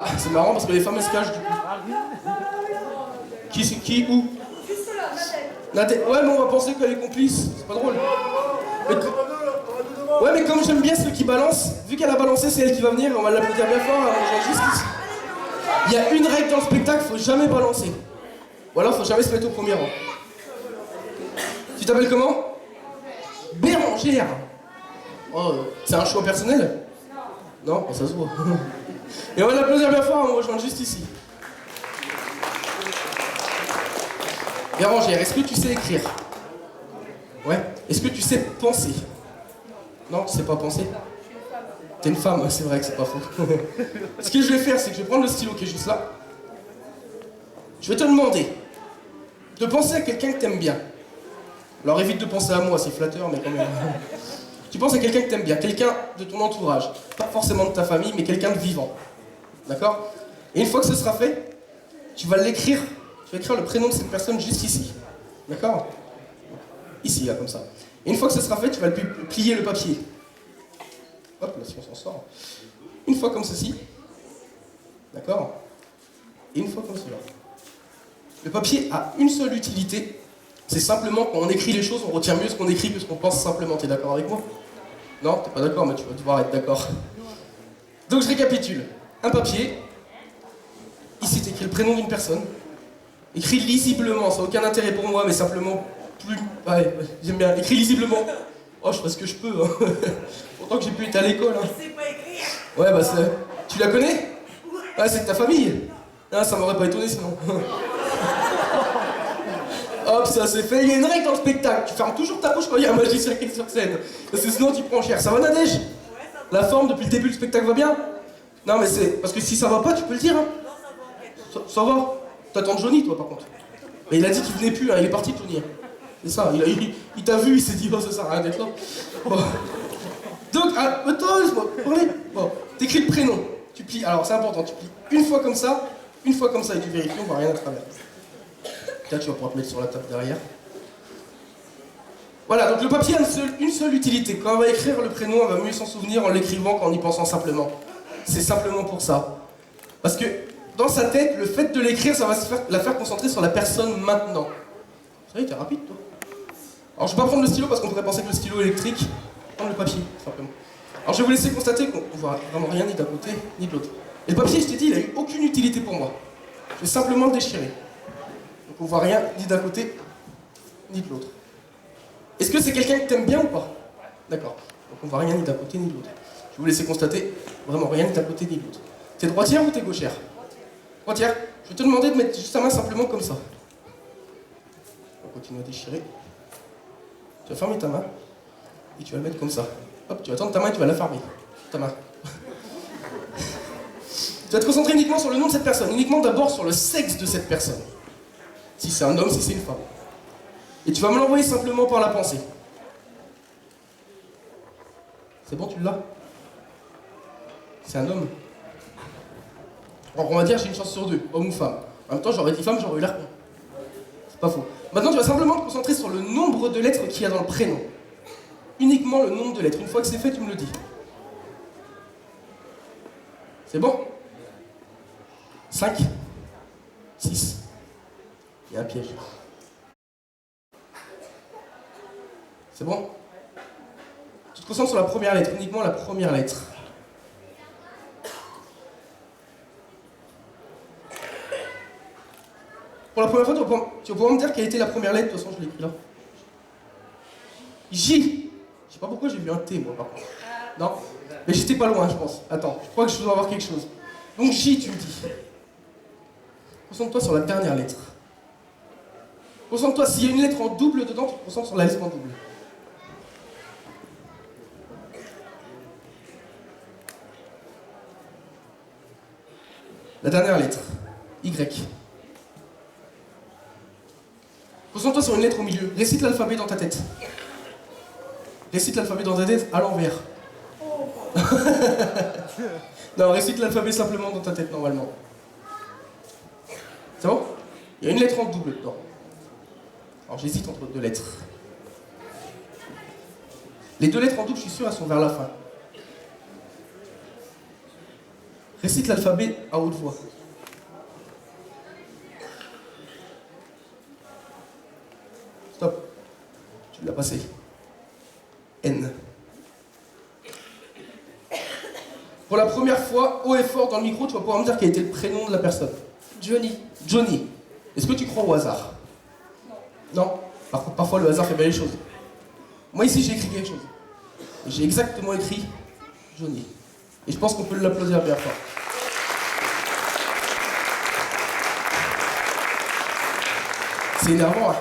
Ah, c'est marrant parce que les femmes elles se cachent du coup. Qui, où? Juste là, Nadège. Ouais, mais on va penser qu'elle est complice. C'est pas drôle. Ouais, mais comme j'aime bien ceux qui balancent, vu qu'elle a balancé, c'est elle qui va venir, on va l'applaudir bien fort. Juste... Il y a une règle dans le spectacle, faut jamais balancer. Ou alors faut jamais se mettre au premier rang. Tu t'appelles comment? Bérangère. Oh, c'est un choix personnel? Non, ça se voit. Et on va l'applaudir bien fort, on va rejoindre juste ici. Bérangère, est-ce que tu sais écrire? Ouais. Est-ce que tu sais penser? Non, tu sais pas penser? T'es une femme, c'est vrai que c'est pas faux. Ce que je vais faire, c'est que je vais prendre le stylo qui est juste là. Je vais te demander de penser à quelqu'un que t'aimes bien. Alors évite de penser à moi, c'est flatteur, mais quand même. Tu penses à quelqu'un que t'aimes bien, quelqu'un de ton entourage. Pas forcément de ta famille, mais quelqu'un de vivant. D'accord? Et une fois que ce sera fait, tu vas l'écrire. Tu vas écrire le prénom de cette personne juste ici. D'accord? Ici, là, comme ça. Et une fois que ce sera fait, tu vas plier le papier. Hop, là, si on s'en sort. Une fois comme ceci. D'accord? Et une fois comme cela. Le papier a une seule utilité. C'est simplement quand on écrit les choses, on retient mieux ce qu'on écrit que ce qu'on pense simplement. T'es d'accord avec moi? Non, t'es pas d'accord, mais tu vas devoir être d'accord. Donc je récapitule. Un papier. Ici, t'écris le prénom d'une personne. Écrit lisiblement, ça n'a aucun intérêt pour moi, mais simplement plus... Ouais, j'aime bien. Écrit lisiblement. Oh, je ferai ce que je peux. Hein. Pourtant que j'ai pu être à l'école. Hein. je sais pas écrire. Ouais, bah c'est... Tu la connais? Ah, c'est de ta famille? Ah, ça m'aurait pas étonné sinon. Hop, ça c'est fait. Il y a une règle dans le spectacle. Tu fermes toujours ta bouche quand il y a un magicien qui est sur scène. Parce que sinon tu prends cher. Ça va, Nadège? Ouais, ça va. La forme depuis le début du spectacle va bien? Non, mais c'est... Parce que si ça va pas, tu peux le dire. Hein. Non, ça va, ok. Ça va? T'attends Johnny, toi, par contre. Mais il a dit qu'il venait plus, hein. Il est parti, Johnny. C'est ça, il t'a vu, il s'est dit, oh, ça sert à rien d'être là. Bon. Donc, attends, laisse-moi parler. Bon, t'écris le prénom. Tu plies, alors c'est important, tu plies une fois comme ça, et tu vérifies, on voit rien à travers. Là, tu vas pouvoir te mettre sur la table derrière. Voilà, donc le papier a une seule utilité. Quand on va écrire le prénom, on va mieux s'en souvenir en l'écrivant qu'en y pensant simplement. C'est simplement pour ça. Parce que dans sa tête, le fait de l'écrire, ça va la faire concentrer sur la personne maintenant. Ça y est, t'es rapide, toi. Alors je vais pas prendre le stylo parce qu'on pourrait penser que le stylo électrique, prendre le papier, simplement. Alors je vais vous laisser constater qu'on voit vraiment rien ni d'un côté ni de l'autre. Et le papier, je t'ai dit, il a eu aucune utilité pour moi. Je vais simplement le déchirer. Donc on voit rien ni d'un côté ni de l'autre. Est-ce que c'est quelqu'un que t'aimes bien ou pas? D'accord. Donc on voit rien ni d'un côté ni de l'autre. Je vais vous laisser constater vraiment rien ni d'un côté ni de l'autre. T'es droitière ou t'es gauchère? Droitière. Je vais te demander de mettre juste ta main simplement comme ça. On va continuer à déchirer. Tu vas fermer ta main et tu vas le mettre comme ça. Hop, tu vas tendre ta main et tu vas la fermer. Ta main. Tu vas te concentrer uniquement sur le nom de cette personne, uniquement d'abord sur le sexe de cette personne. Si c'est un homme, si c'est une femme. Et tu vas me l'envoyer simplement par la pensée. C'est bon, tu l'as? C'est un homme. Alors on va dire j'ai une chance sur deux, homme ou femme. En même temps, j'aurais dit femme, j'aurais eu l'air con. C'est pas faux. Maintenant, tu vas simplement te concentrer sur le nombre de lettres qu'il y a dans le prénom. Uniquement le nombre de lettres. Une fois que c'est fait, tu me le dis. C'est bon? 5, 6. Il y a un piège. C'est bon? Tu te concentres sur la première lettre, uniquement la première lettre. Pour la première fois, tu vas pouvoir me dire quelle était la première lettre, de toute façon je l'ai écrit là. J. Je sais pas pourquoi j'ai vu un T moi par contre. Non? Mais j'étais pas loin je pense. Attends, je crois que je dois avoir quelque chose. Donc J tu me dis. Concentre-toi sur la dernière lettre. Concentre-toi, s'il y a une lettre en double dedans, tu te concentres sur la lettre en double. La dernière lettre. Y. Concentre-toi sur une lettre au milieu. Récite l'alphabet dans ta tête. Récite l'alphabet dans ta tête à l'envers. Non, récite l'alphabet simplement dans ta tête normalement. C'est bon? Il y a une lettre en double dedans. Alors j'hésite entre deux lettres. Les deux lettres en double, je suis sûr, elles sont vers la fin. Récite l'alphabet à haute voix. Stop. Tu l'as passé. N. Pour la première fois, haut et fort dans le micro, tu vas pouvoir me dire quel était le prénom de la personne. Johnny. Johnny. Est-ce que tu crois au hasard? Non. Par contre, parfois le hasard fait bien les choses. Moi ici, j'ai écrit quelque chose. J'ai exactement écrit Johnny. Et je pense qu'on peut l'applaudir bien fort. C'est énervant, hein.